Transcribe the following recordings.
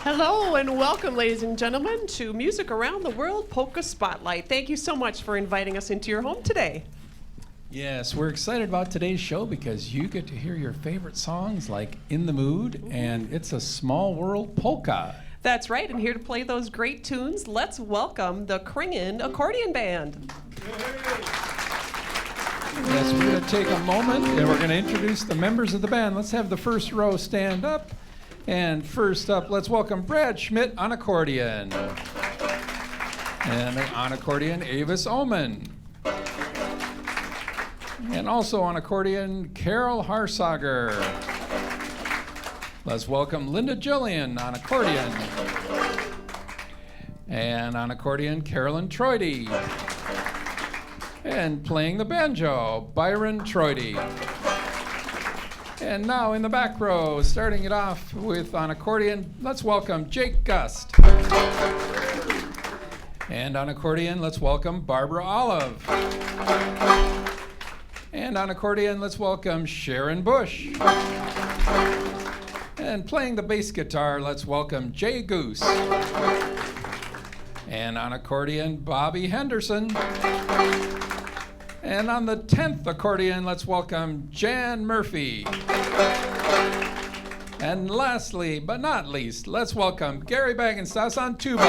Hello and welcome, ladies and gentlemen, to Music Around the World Polka Spotlight. Thank you so much for inviting us into your home today. Yes, we're excited about today's show because you get to hear your favorite songs like In the Mood and It's a Small World Polka. That's right, and here to play those great tunes, let's welcome the Kringen Accordion Band. Yes, we're going to take a moment and we're going to introduce the members of the band. Let's have the first row stand up. And first up, let's welcome Brad Schmidt on accordion. And on accordion, Avis Oman. And also on accordion, Carol Harsager. Let's welcome Linda Jillian on accordion. And on accordion, Carolyn Troide. And playing the banjo, Byron Troide. And now in the back row, starting it off with on accordion, let's welcome Jake Gust. And on accordion, let's welcome Barbara Olive. And on accordion, let's welcome Sharon Bush. And playing the bass guitar, let's welcome Jay Goose. And on accordion, Bobby Henderson. And on the 10th accordion, let's welcome Jan Murphy. And lastly, but not least, let's welcome Gary Bagenstas on tuba.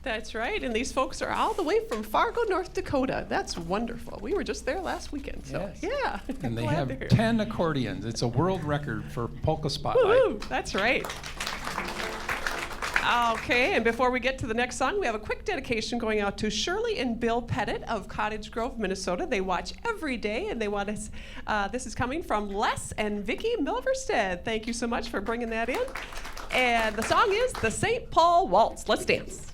That's right, and these folks are all the way from Fargo, North Dakota. That's wonderful. We were just there last weekend, so yes. Yeah. And they have 10 accordions. It's a world record for Polka Spotlight. Woo-hoo, that's right. Okay, and before we get to the next song, we have a quick dedication going out to Shirley and Bill Pettit of Cottage Grove, Minnesota. They watch every day, and they want us. This is coming from Les and Vicki Milverstead. Thank you so much for bringing that in. And the song is the St. Paul Waltz. Let's dance.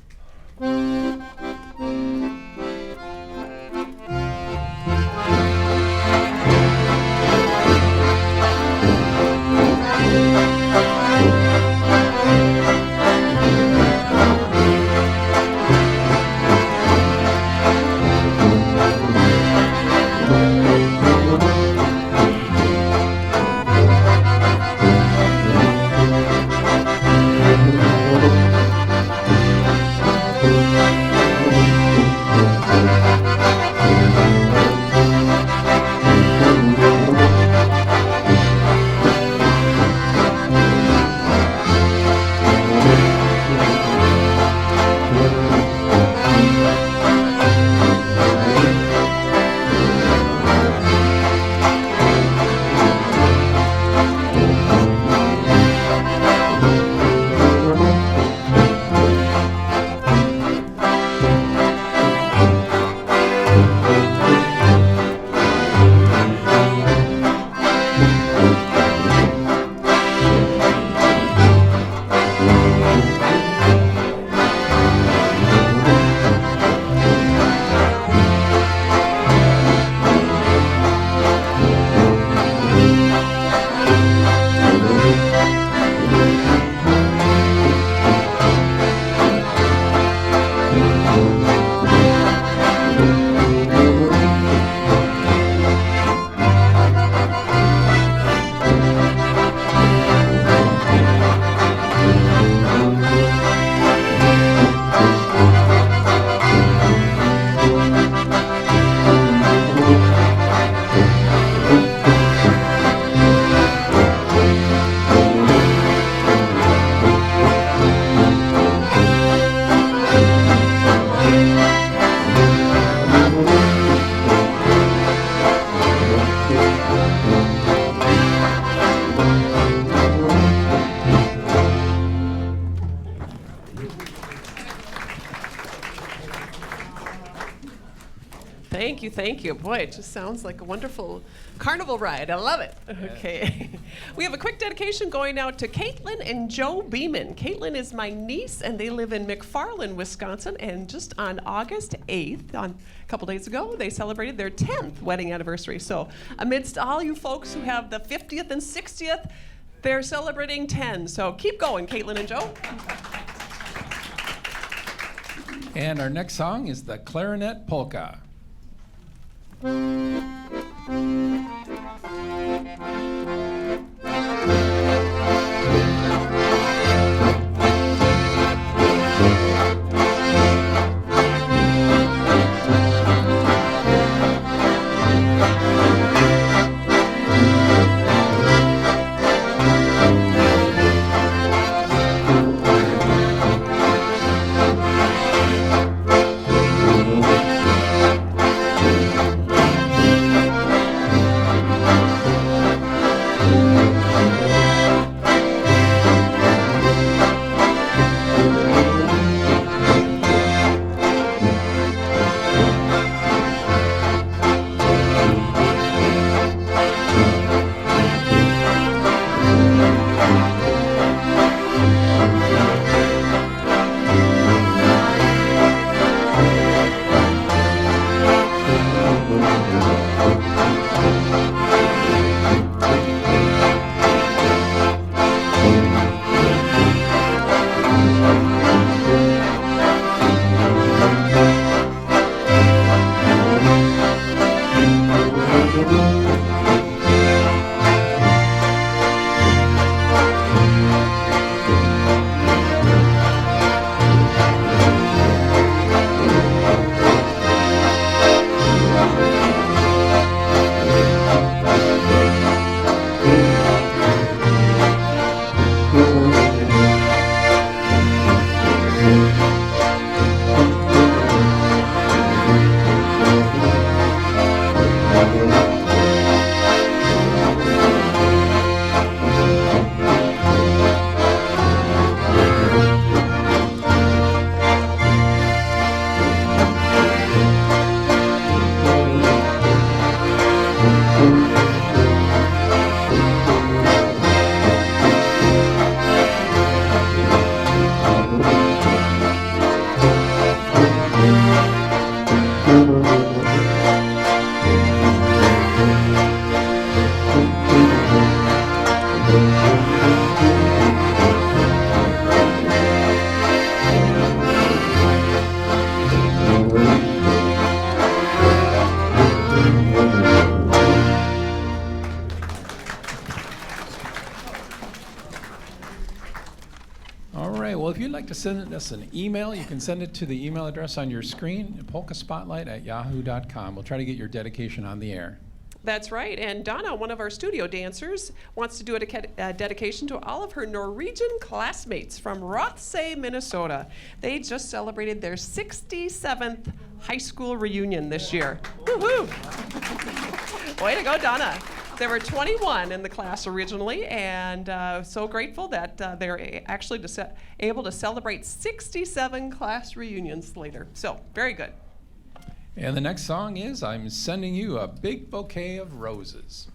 Thank you, thank you. Boy, it just sounds like a wonderful carnival ride. I love it. Okay. We have a quick dedication going out to Caitlin and Joe Viehman. Caitlin is my niece, and they live in McFarland, Wisconsin. And just on August 8th, a couple days ago, they celebrated their 10th wedding anniversary. So amidst all you folks who have the 50th and 60th, they're celebrating 10. So keep going, Caitlin and Joe. And our next song is the Clarinet Polka. To send us an email, you can send it to the email address on your screen, polkaspotlight@yahoo.com. We'll try to get your dedication on the air. That's right. And Donna, one of our studio dancers, wants to do a dedication to all of her Norwegian classmates from Rothsay, Minnesota. They just celebrated their 67th high school reunion this year. Woo-hoo! Way to go, Donna. There were 21 in the class originally, and so grateful that they're actually able to celebrate 67 class reunions later. So, very good. And the next song is I'm Sending You a Big Bouquet of Roses.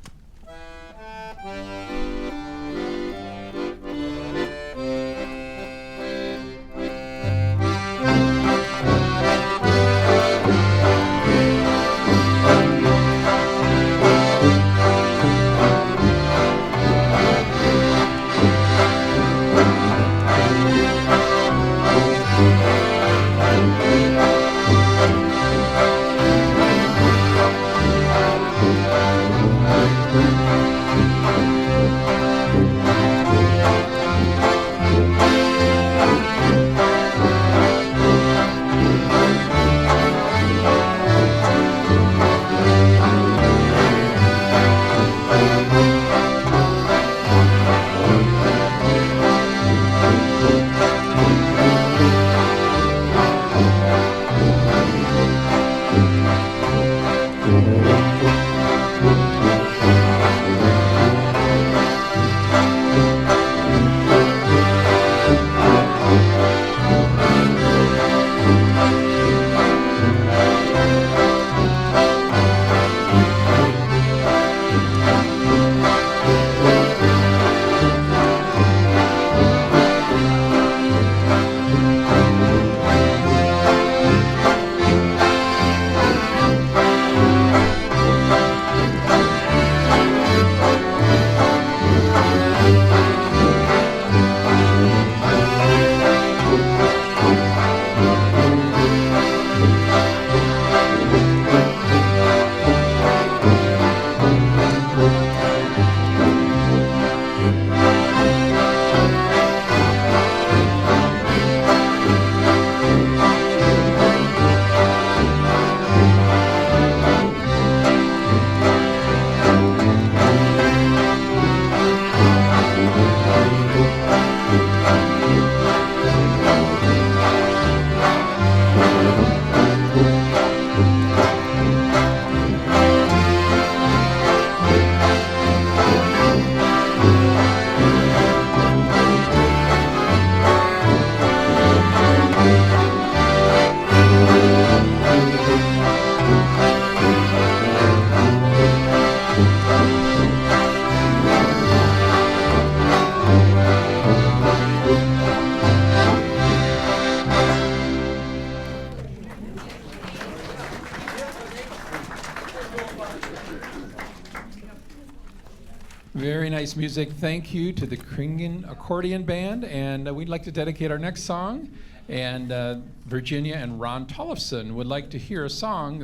nice music. Thank you to the Kringen Accordion Band. And we'd like to dedicate our next song. And Virginia and Ron Tollefson would like to hear a song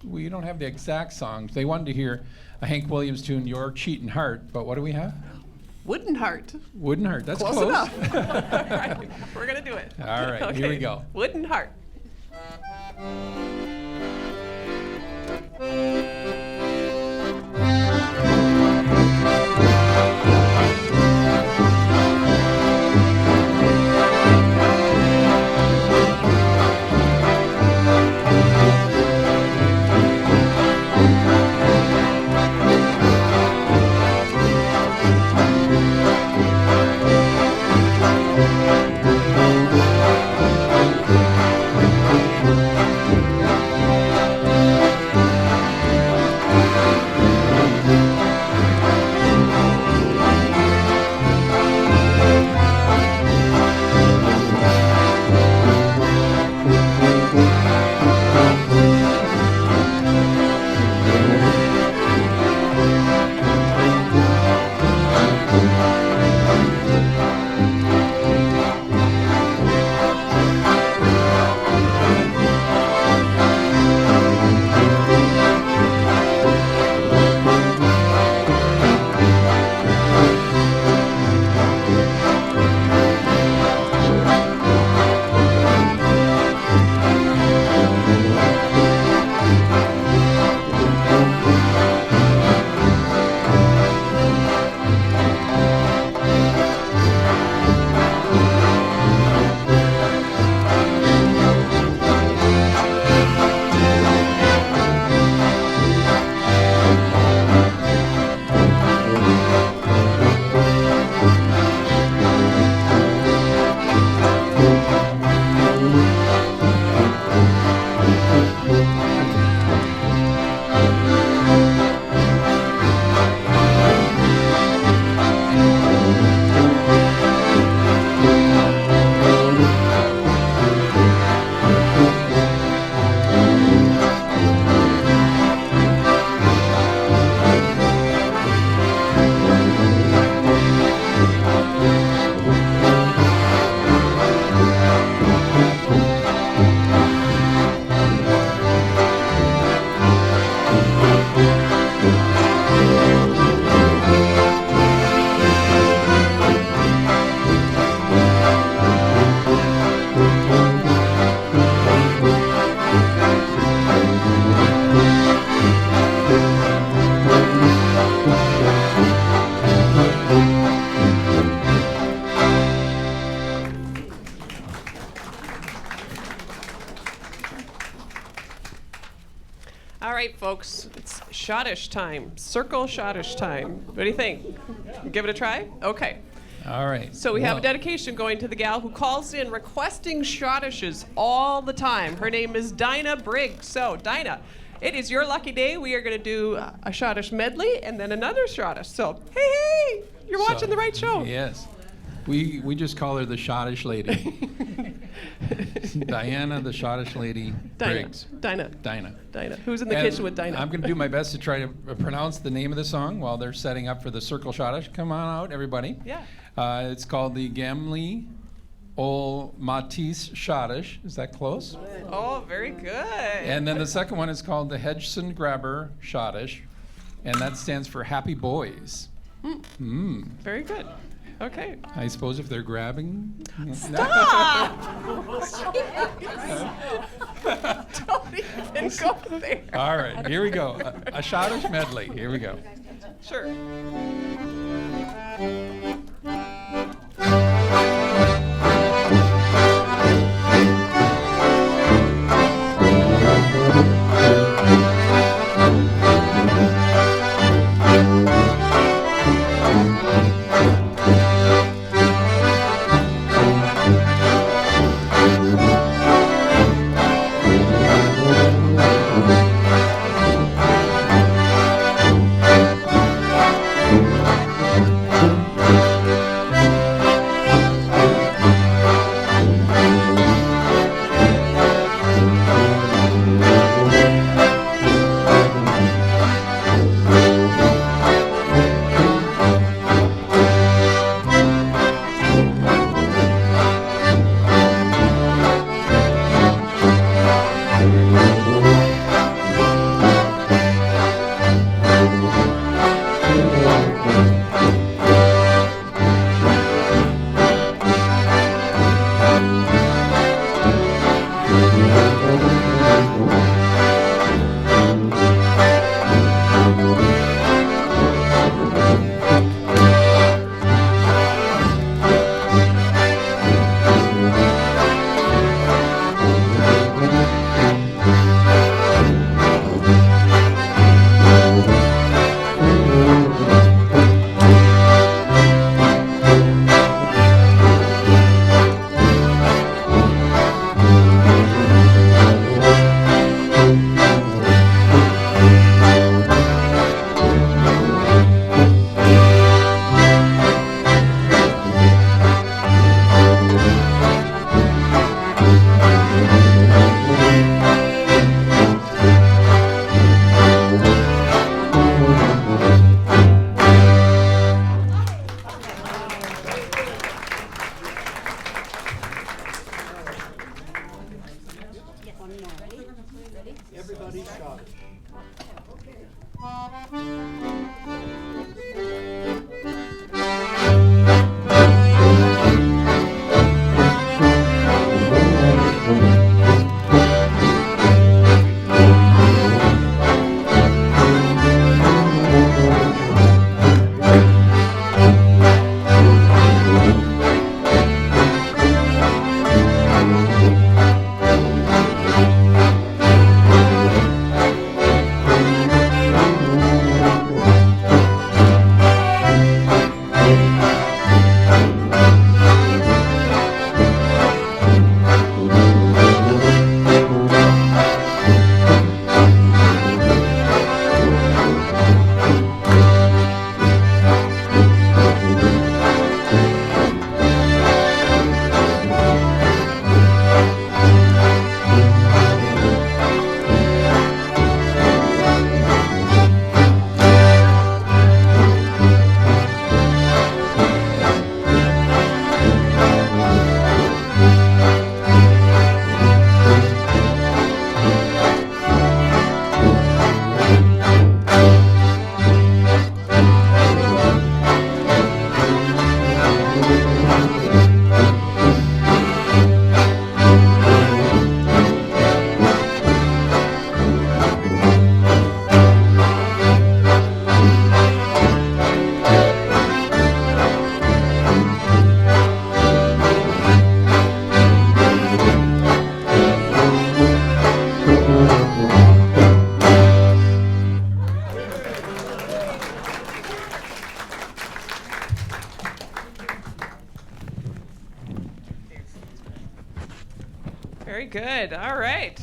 we don't have the exact song. They wanted to hear a Hank Williams tune, Your Cheatin' Heart. But what do we have? Wooden Heart. Wooden Heart. That's Close close. enough. All right, we're going to do it. All right, here we go. Wooden Heart. All right, folks, it's schottisch time. Circle schottisch time. What do you think? Give it a try? Okay. All right. So we have a dedication going to the gal who calls in requesting schottisches all the time. Her name is Dinah Briggs. So, Dinah, it is your lucky day. We are going to do a schottisch medley and then another schottisch. So, hey, you're watching the right show. Yes. We just call her the Schottish lady. Diana, the Schottish lady. Briggs. Dinah. Dinah. Who's in the kitchen with Dinah? I'm going to do my best to try to pronounce the name of the song while they're setting up for the Circle Schottish. Come on out, everybody. Yeah. It's called the Gamli Ol Matisse Schottish. Is that close? Oh, very good. And then the second one is called the Hedgeson Grabber Schottish, and that stands for Happy Boys. Very good. Okay. I suppose if they're grabbing. Stop! Don't even go there. All right, here we go. A Schottish medley. Here we go. Sure. Very good. All right.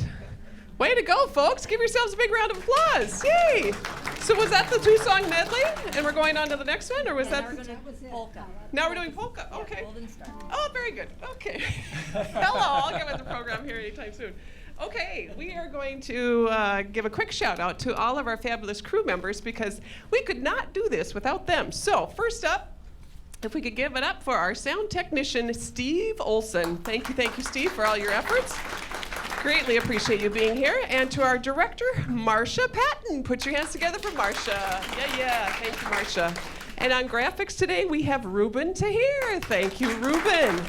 Way to go, folks. Give yourselves a big round of applause. Yay. So was that the 2-song medley? And we're going on to the next one? Or was that? Polka. Now we're doing polka. Okay. Golden Star. Oh, very good. Okay. Hello. I'll get with the program here anytime soon. Okay, we are going to give a quick shout out to all of our fabulous crew members because we could not do this without them. So first up, if we could give it up for our sound technician, Steve Olson. Thank you, Steve, for all your efforts. Greatly appreciate you being here. And to our director, Marcia Patton. Put your hands together for Marcia. Yeah. Thank you, Marcia. And on graphics today, we have Ruben Tahir. Thank you, Ruben.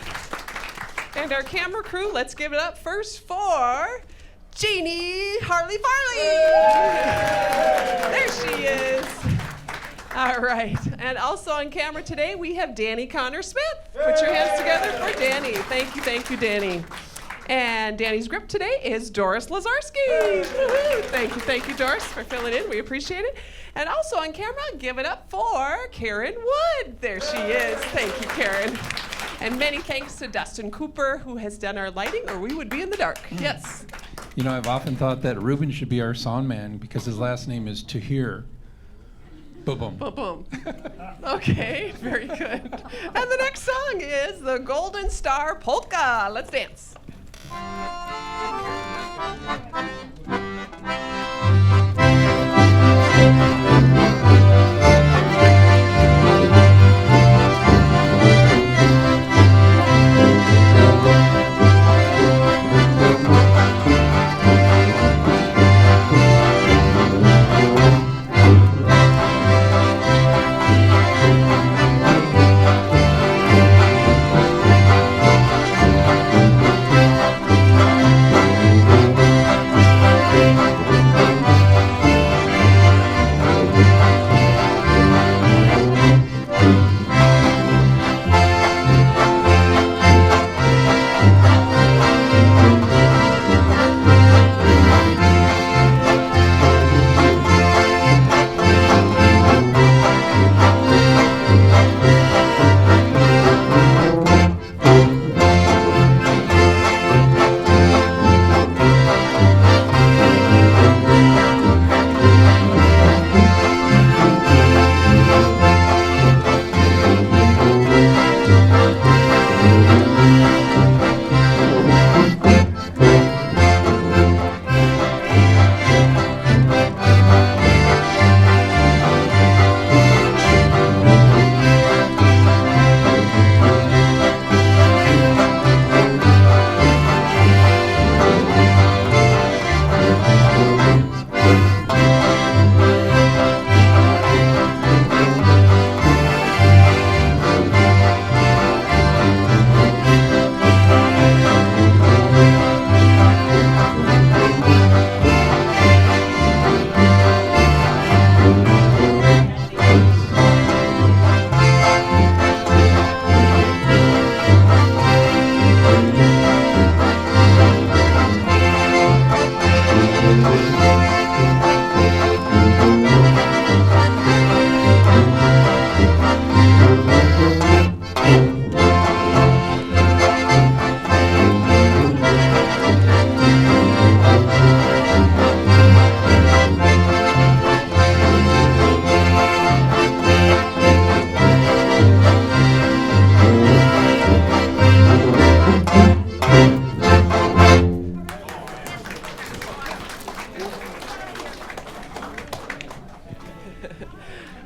And our camera crew, let's give it up first for Jeannie Harley Farley. There she is. All right. And also on camera today, we have Danny Connor Smith. Put your hands together for Danny. Thank you, Danny. And Danny's grip today is Doris Lazarski. Woo-hoo. Thank you, Doris, for filling in. We appreciate it. And also on camera, give it up for Karen Wood. There she is. Thank you, Karen. And many thanks to Dustin Cooper, who has done our lighting, or we would be in the dark. Yes. You know, I've often thought that Ruben should be our sound man because his last name is Tahir. Boom, boom. Boom, boom. Okay, very good. And the next song is the Golden Star Polka. Let's dance.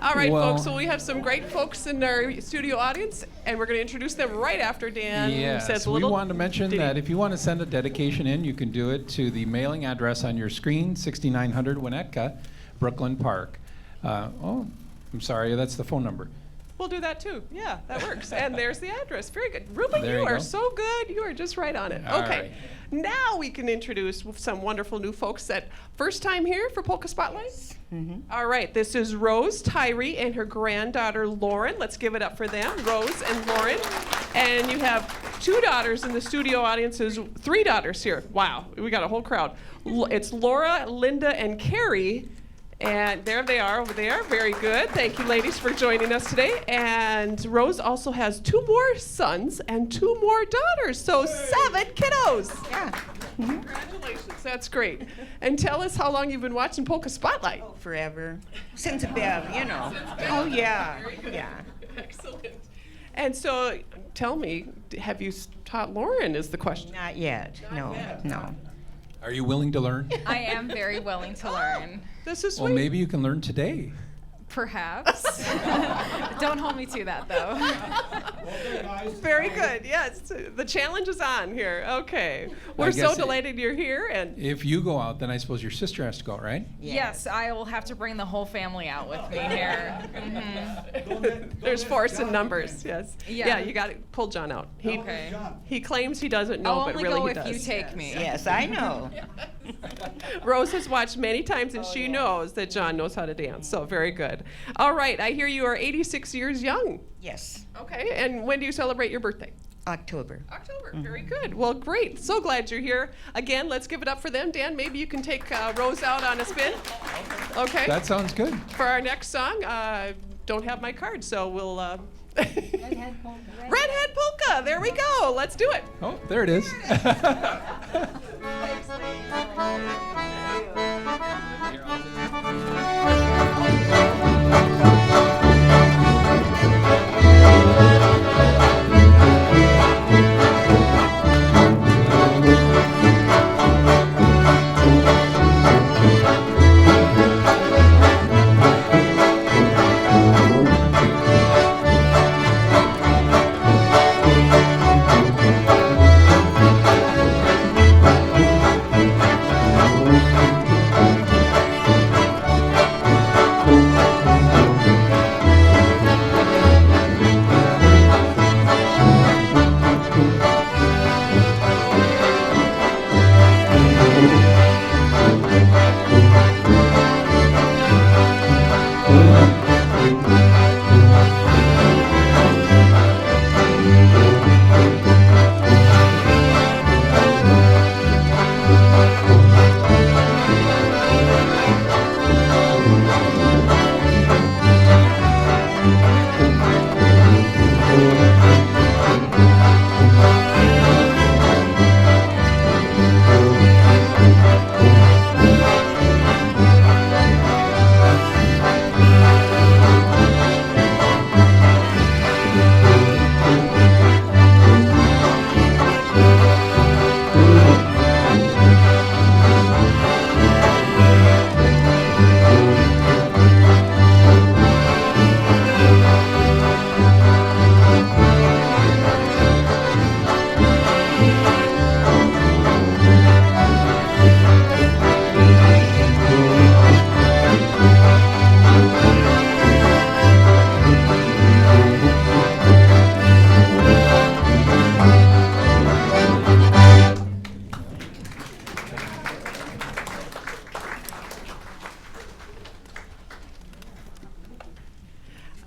All right, Well, folks, so we have some great folks in our studio audience, and we're going to introduce them right after Dan Yes, says a we little. wanted to mention ditty. that if you want to send a dedication in, you can do it to the mailing address on your screen, 6900 Winnetka, Brooklyn Park. Oh, I'm sorry, that's the phone number. We'll do that too. Yeah, that works. And there's the address. Very good. Ruben, There you you are go. so good. You are just right on it. All Okay. right. Now we can introduce some wonderful new folks that first time here for Polka Spotlight. All right. This is Rose Tyree and her granddaughter Lauren. Let's give it up for them, Rose and Lauren. And you have two daughters in the studio audience. There's three daughters here. Wow. We got a whole crowd. It's Laura, Linda, and Carrie. And there they are over there. Very good. Thank you, ladies, for joining us today. And Rose also has two more sons and two more daughters. So 7 kiddos. Yeah. Congratulations, that's great. And tell us how long you've been watching Polka Spotlight. Oh, forever. Since Bev, you know. Oh, yeah. Yeah. Excellent. And so, tell me, have you taught Lauren? Is the question. Not yet. No. No. Are you willing to learn? I am very willing to learn. This is Well, sweet. maybe you can learn today. Perhaps. Don't hold me to that, though. Very good. Yes, the challenge is on here. Okay, we're so guess delighted you're here, and If you go out, then I suppose your sister has to go, right? Yes, I will have to bring the whole family out with me here. there's force in numbers. Yes. Yeah. You got to pull John out. He Okay. he claims he doesn't know, I'll but only really go he if does. you take me. Yes, I know. Rose has watched many times, and she knows that John knows how to dance. So very good. All right, I hear you are 86 years young. Yes. Okay, and when do you celebrate your birthday? October. October. Very good. Well, great. So glad you're here. Again, let's give it up for them. Dan, maybe you can take Rose out on a spin. Okay. That sounds good. For our next song, don't have my card, so we'll. Redhead Polka. There we go. Let's do it. Oh, there it is.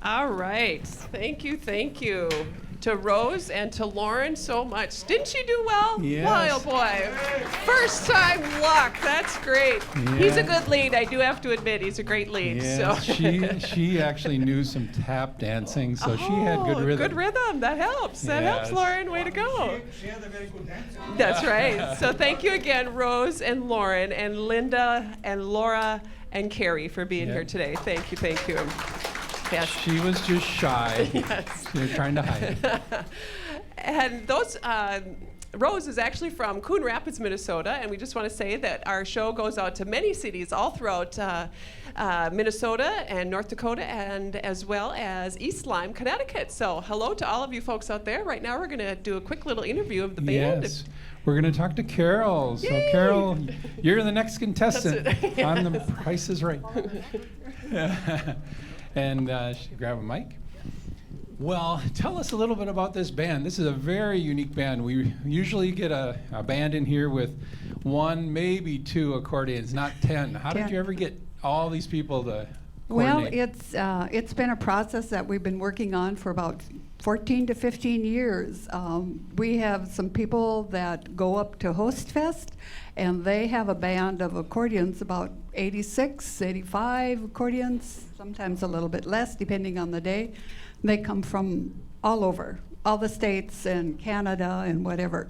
All right. Thank you to Rose and to Lauren so much. Didn't she do well? Yes. Boy, oh boy. First time luck. That's great. He's a Yeah. good lead. I do have to admit, he's a great lead. Yes, So. she actually knew some tap dancing, so she had good rhythm. Good rhythm. That helps. That helps, Yes. Lauren. Way to go. She had a very good dancer. That's right. So thank you again, Rose and Lauren and Linda and Laura and Carrie for being Yeah. here today. Thank you. Yes. She was just shy. Yes. She was trying to hide it. And those, Rose is actually from Coon Rapids, Minnesota, and we just want to say that our show goes out to many cities all throughout Minnesota and North Dakota, and as well as East Lyme, Connecticut. So hello to all of you folks out there. Right now we're going to do a quick little interview of the band. Yes. We're going to talk to Carol. So, Yay! Carol, you're the next contestant That's it. on The Price is Right. And grab a mic. Well, tell us a little bit about this band. This is a very unique band. We usually get a band in here with one, maybe two accordions, not 10. How did 10. you ever get all these people to Well, coordinate? it's been a process that we've been working on for about 14 to 15 years. We have some people that go up to Host Fest, and they have a band of accordions, about 86, 85 accordions, sometimes a little bit less, depending on the day. They come from all over, all the states and Canada and whatever.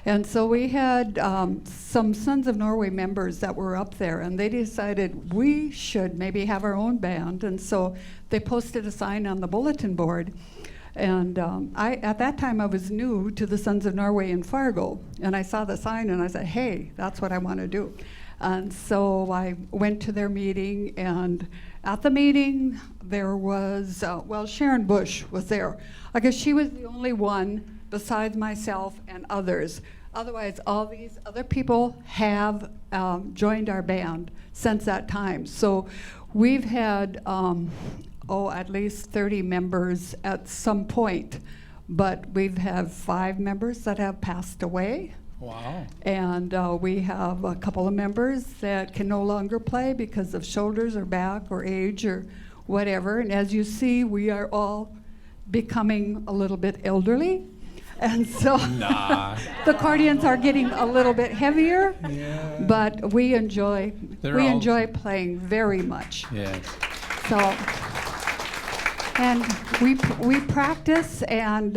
And so we had some Sons of Norway members that were up there, and they decided we should maybe have our own band. And so they posted a sign on the bulletin board. And at that time, I was new to the Sons of Norway in Fargo. And I saw the sign, and I said, hey, that's what I want to do. And so I went to their meeting, and at the meeting, there was, Sharon Bush was there. I guess she was the only one besides myself and others. Otherwise, all these other people have joined our band since that time. So we've had, at least 30 members at some point, but we've had 5 members that have passed away. Wow. And we have a couple of members that can no longer play because of shoulders or back or age or whatever. And as you see, we are all becoming a little bit elderly. And so the accordions are getting a little bit heavier, but we enjoy playing very much. Yes. So, and we practice, and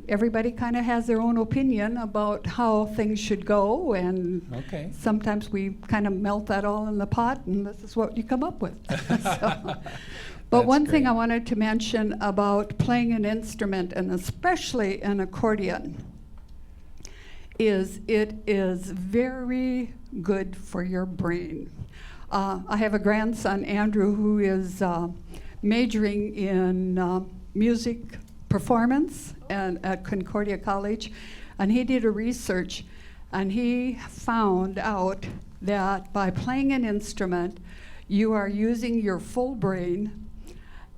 everybody kind of has their own opinion about how things should go, and sometimes we kind of melt that all in the pot, and this is what you come up with. So. But one thing I wanted to mention about playing an instrument, and especially an accordion, is it is very good for your brain. I have a grandson, Andrew, who is majoring in music performance at Concordia College, and he did a research, and he found out that by playing an instrument, you are using your full brain.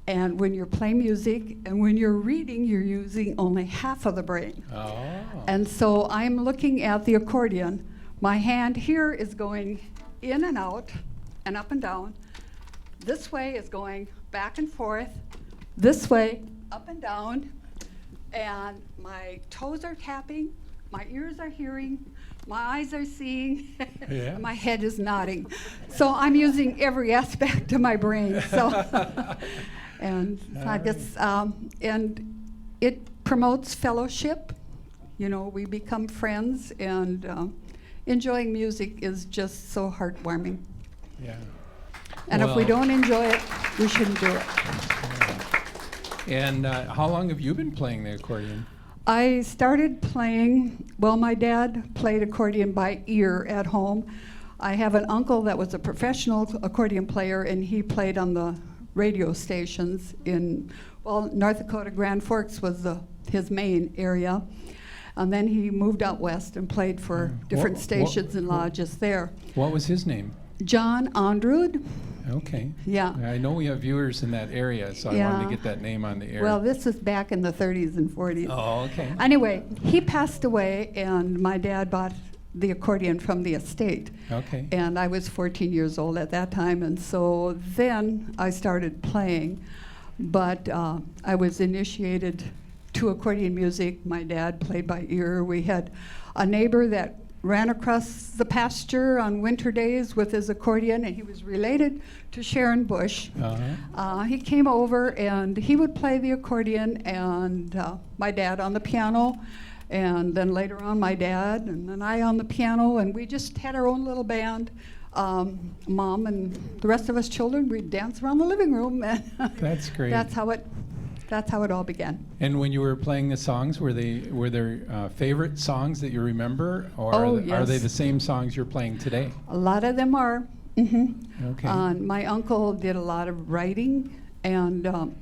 And when you're playing music and when you're reading, you're using only half of the brain. Oh. And so I'm looking at the accordion. My hand here is going in and out and up and down. This way is going back and forth. This way, up and down. And my toes are tapping, my ears are hearing, my eyes are seeing, and my head is nodding. So I'm using every aspect of my brain. So. And I guess, and it promotes fellowship. You know, we become friends, and enjoying music is just so heartwarming. Yeah. And if we don't enjoy it, we shouldn't do it. And how long have you been playing the accordion? I started playing, my dad played accordion by ear at home. I have an uncle that was a professional accordion player, and he played on the radio stations in, North Dakota. Grand Forks was his main area. And then he moved out west and played for different stations and lodges there. What was his name? John Andrud. Okay. Yeah. I know we have viewers in that area, so I wanted to get that name on the air. Well, this is back in the 30s and 40s. Oh, okay. Anyway, he passed away, and my dad bought the accordion from the estate. Okay. And I was 14 years old at that time, and so then I started playing. But I was initiated to accordion music. My dad played by ear. We had a neighbor that ran across the pasture on winter days with his accordion, and he was related to Sharon Bush. He came over, and he would play the accordion, and my dad on the piano. And then later on, my dad, and then I on the piano, and we just had our own little band. Mom and the rest of us children, we'd dance around the living room. And that's great. That's how it all began. And when you were playing the songs, were there favorite songs that you remember, or are they the same songs you're playing today? A lot of them are. Mm-hmm. Okay. My uncle did a lot of writing, and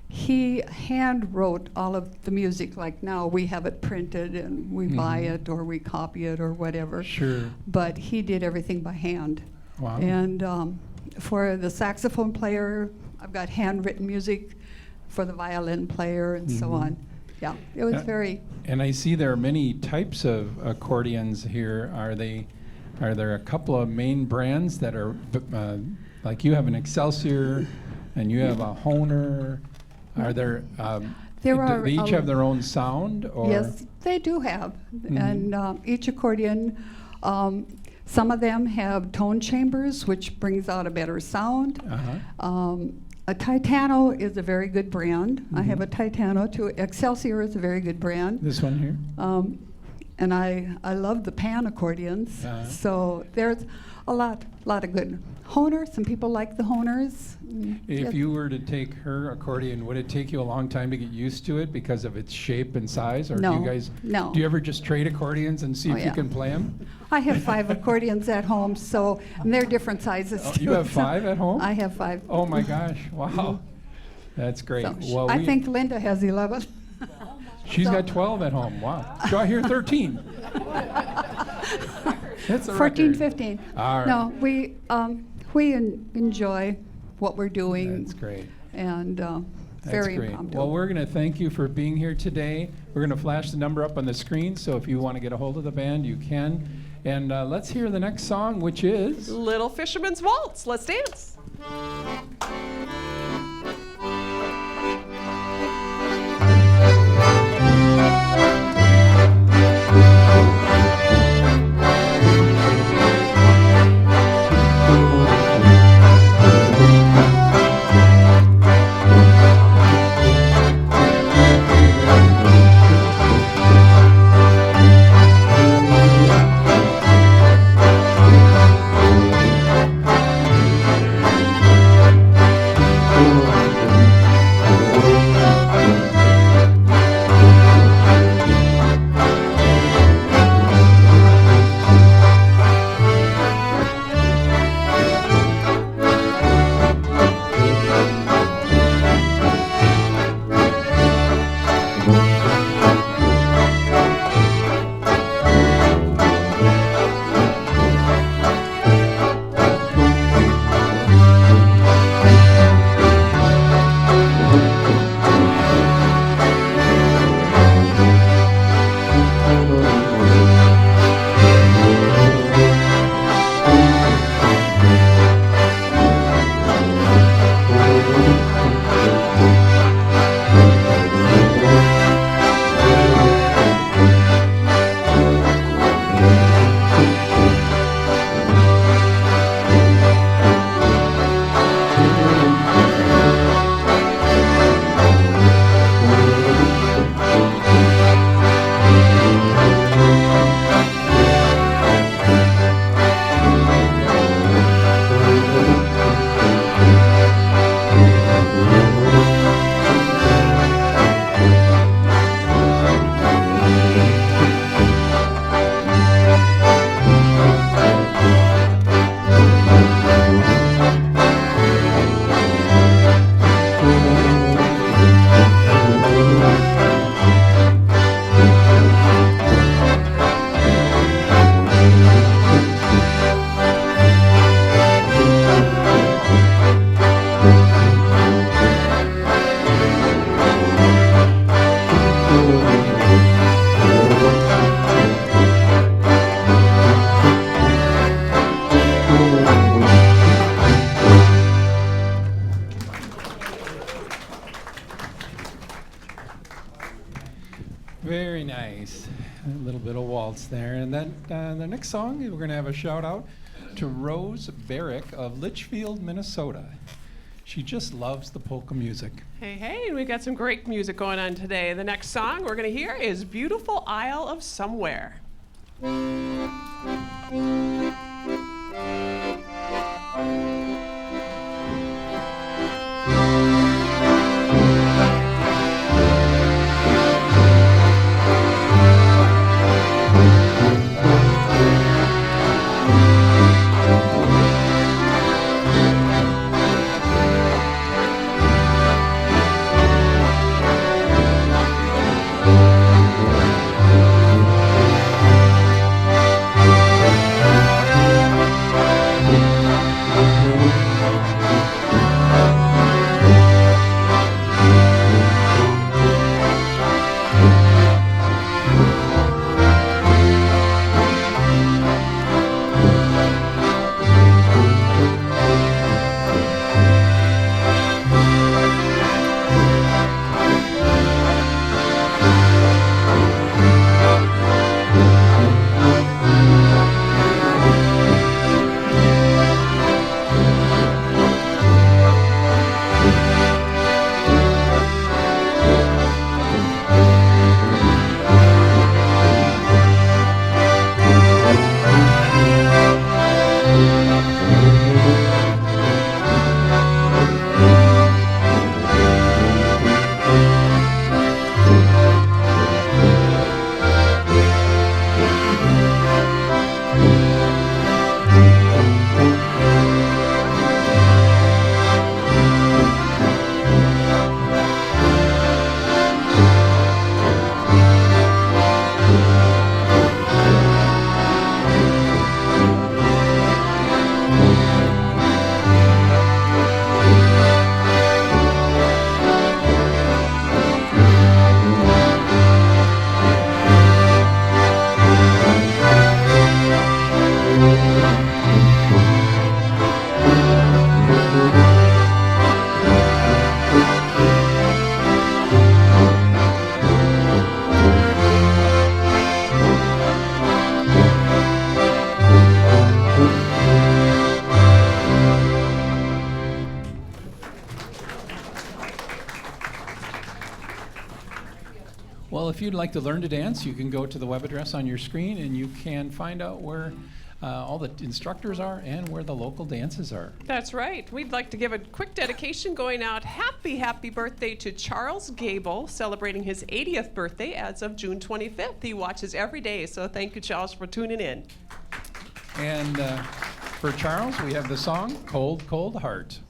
he hand wrote all of the music. Like now we have it printed and we buy it or we copy it or whatever. Sure. But he did everything by hand. Wow. And for the saxophone player, I've got handwritten music. For the violin player and so on. Yeah, it was very. And I see there are many types of accordions here. Are there a couple of main brands that are like you have an Excelsior and you have a Honer? Are there? Do they each have their own sound? Or? Yes, they do have. And each accordion, some of them have tone chambers, which brings out a better sound. A Titano is a very good brand. I have a Mm-hmm. Titano too. Excelsior is a very good brand. This one here? And I love the pan accordions. So there's a lot of good Honers. Some people like the Honers. If you were to take her accordion, would it take you a long time to get used to it because of its shape and size? Or do No, you guys, no. do you ever just trade accordions and see Oh, if you yeah. can play them? I have 5 accordions at home, so and they're different sizes. Oh, too, you have so 5 at home? I have 5. Oh my gosh, wow. That's great. So Well, I think Linda has 11. she's so- got 12 at home. Wow. Do I hear 13? That's a 14, record. 15. All right. No, we enjoy what we're doing. That's great. And That's very great. impromptu. Well, we're going to thank you for being here today. We're going to flash the number up on the screen, so if you want to get a hold of the band, you can. And let's hear the next song, which is... Little Fisherman's Waltz. Let's dance. Very nice. A little bit of waltz there. And then the next song, we're going to have a shout out to Rose Barrick of Litchfield, Minnesota. She just loves the polka music. Hey, we've got some great music going on today. The next song we're going to hear is Beautiful Isle of Somewhere. you'd like to learn to dance, you can go to the web address on your screen and you can find out where all the instructors are and where the local dances are. That's right. We'd like to give a quick dedication going out. Happy birthday to Charles Gable, celebrating his 80th birthday as of June 25th. He watches every day, so thank you, Charles, for tuning in. And for Charles, we have the song Cold, Cold Heart.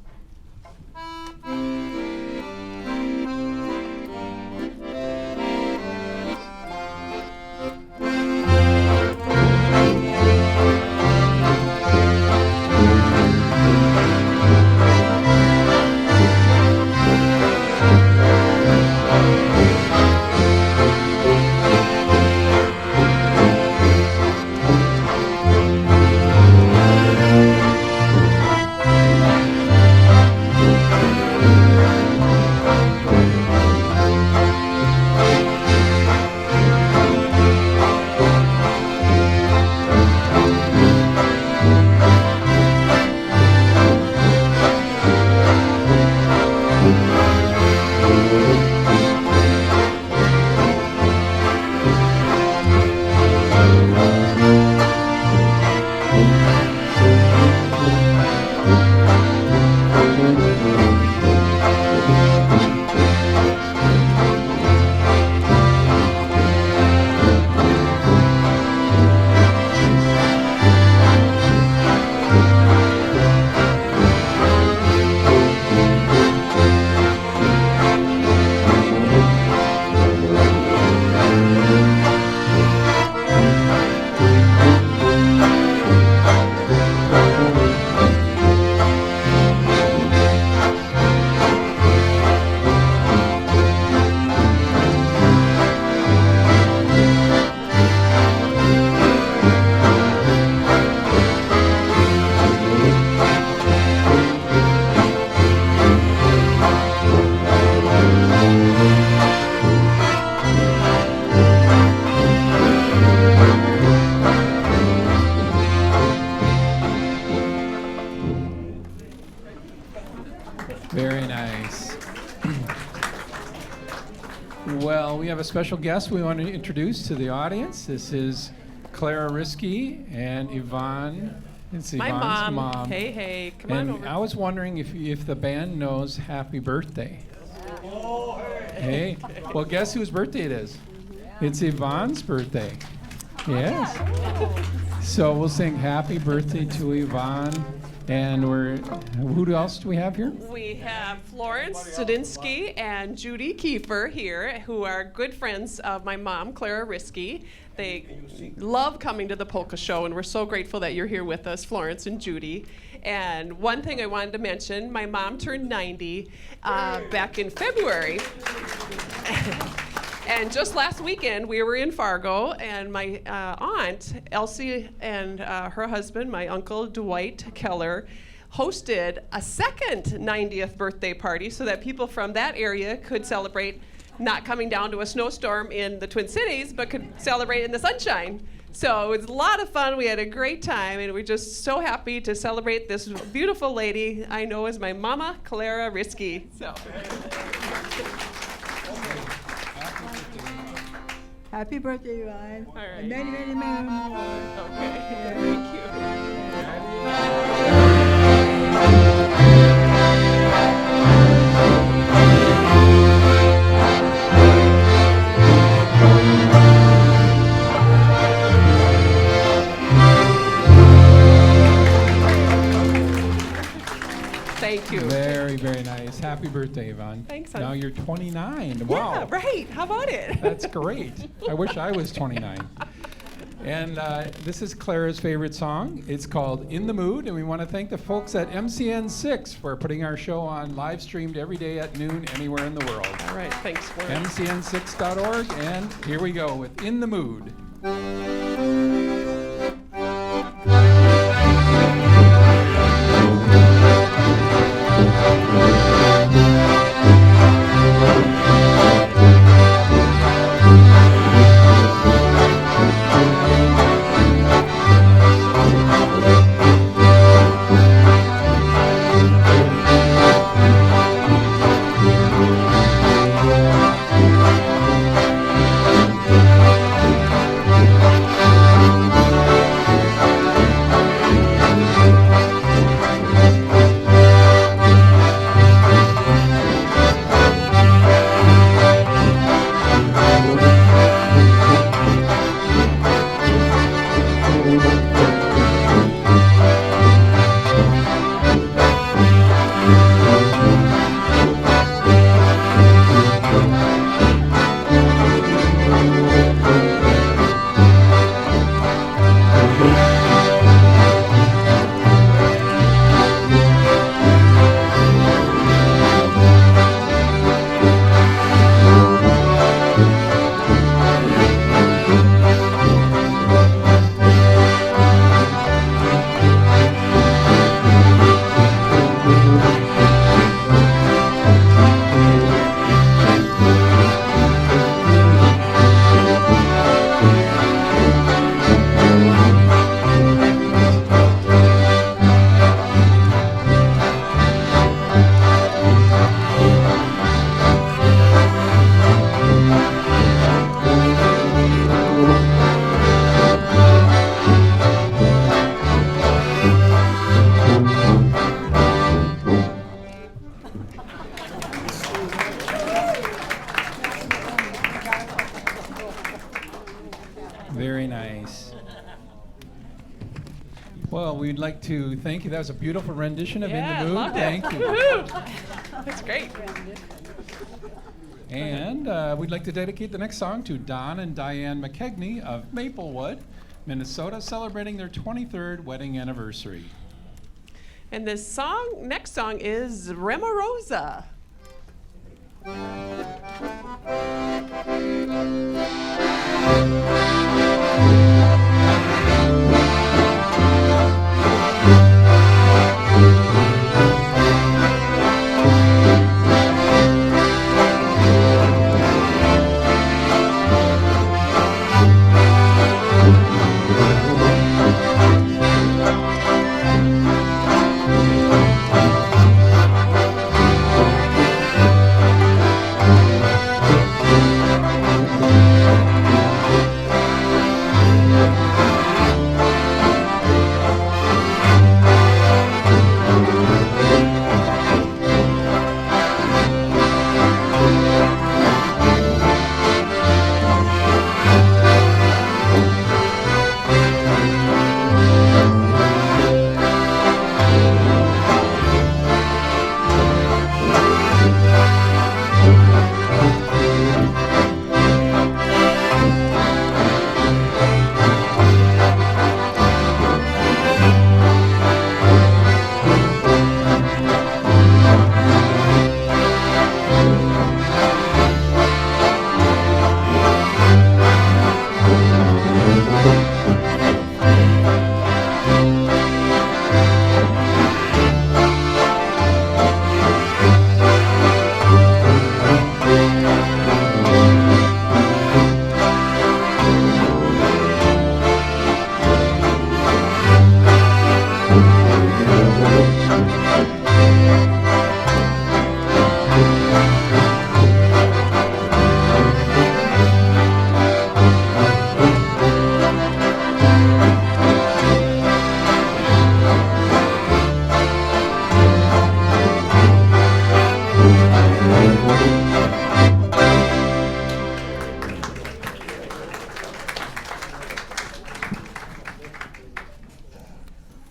Very nice. Well, we have a special guest we want to introduce to the audience. This is Clara Risky and Yvonne. It's My Yvonne's mom. Hey, come on And over. I was wondering if the band knows Happy Birthday. Hey, well, guess whose birthday it is? It's Yvonne's birthday. Yes. So we'll sing Happy Birthday to Yvonne. And who else do we have here? We have Florence Zadinsky and Judy Kiefer here, who are good friends of my mom, Clara Risky. They love coming to the Polka Show, and we're so grateful that you're here with us, Florence and Judy. And one thing I wanted to mention, my mom turned 90 back in February. And just last weekend, we were in Fargo, and my aunt, Elsie, and her husband, my uncle, Dwight Keller, hosted a second 90th birthday party so that people from that area could celebrate not coming down to a snowstorm in the Twin Cities, but could celebrate in the sunshine. So it was a lot of fun. We had a great time, and we're just so happy to celebrate this beautiful lady I know as my mama, Clara Risky. So. Happy birthday, Yvonne. All right. And many, many, many more. Okay, thank you. Thank you. Very, very nice. Happy birthday, Yvonne. Thanks, hon. Now you're 29. Yeah, Wow. right. How about it? That's great. I wish I was 29. And this is Clara's favorite song. It's called In the Mood, and we want to thank the folks at MCN6 for putting our show on live streamed every day at noon anywhere in the world. All right, thanks, Florence. MCN6.org, and here we go with In the Mood. Very nice. Well, we'd like to thank you. That was a beautiful rendition of Yeah, In the Mood. loved it. Thank you. Woohoo. That's great. And we'd like to dedicate the next song to Don and Diane McKegney of Maplewood, Minnesota, celebrating their 23rd wedding anniversary. And this next song is Remarosa.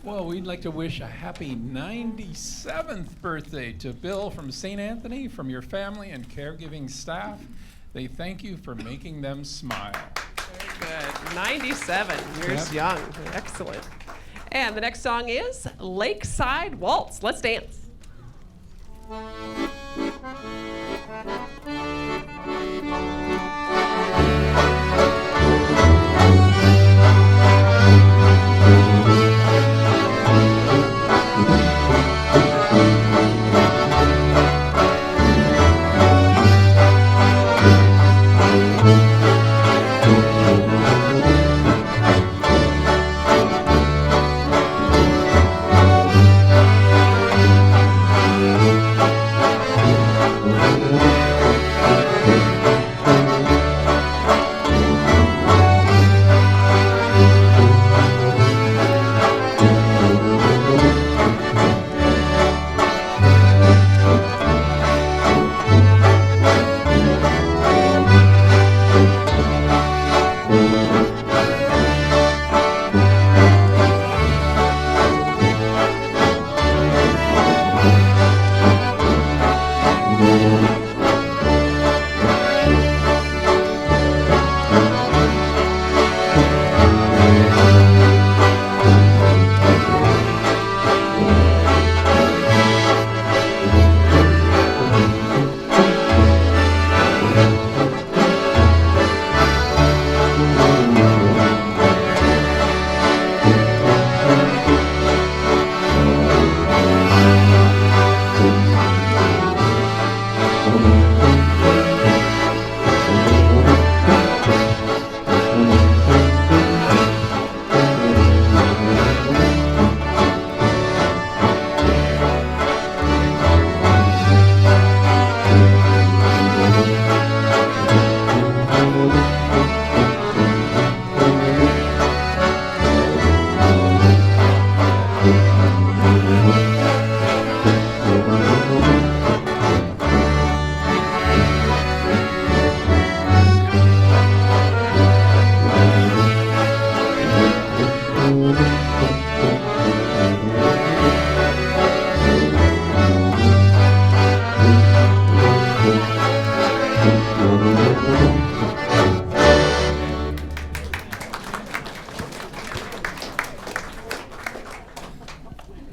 Well, we'd like to wish a happy 97th birthday to Bill from St. Anthony, from your family and caregiving staff. They thank you for making them smile. Good. 97 years young. Excellent. And the next song is Lakeside Waltz. Let's dance.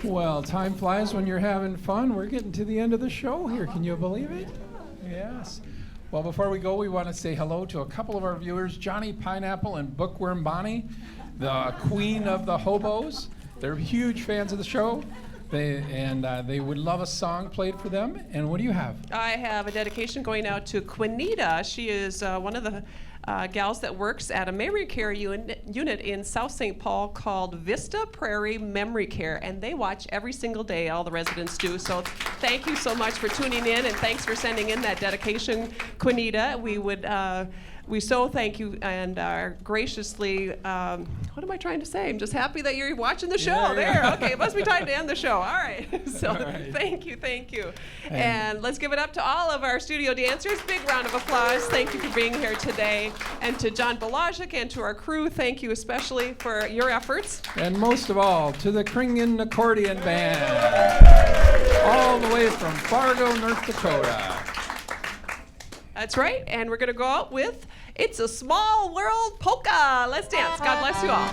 Well, time flies when you're having fun. We're getting to the end of the show here. Can you believe it? Yes. Well, before we go, we want to say hello to a couple of our viewers, Johnny Pineapple and Bookworm Bonnie, the queen of the hobos. They're huge fans of the show. They would love a song played for them. And what do you have? I have a dedication going out to Quinita. She is one of the gals that works at a memory care unit in South St. Paul called Vista Prairie Memory Care, and they watch every single day. All the residents do. So thank you so much for tuning in, and thanks for sending in that dedication, Quinita. We so thank you and are graciously, what am I trying to say? I'm just happy that you're watching the show. There, okay, it must be time to end the show. All right, so All right. thank you. And let's give it up to all of our studio dancers. Big round of applause. Thank you for being here today. And to John Balajic and to our crew, thank you especially for your efforts. And most of all, to the Kringen Accordion Band, all the way from Fargo, North Dakota. That's right, and we're gonna go out with It's a Small World Polka. Let's dance. God bless you all.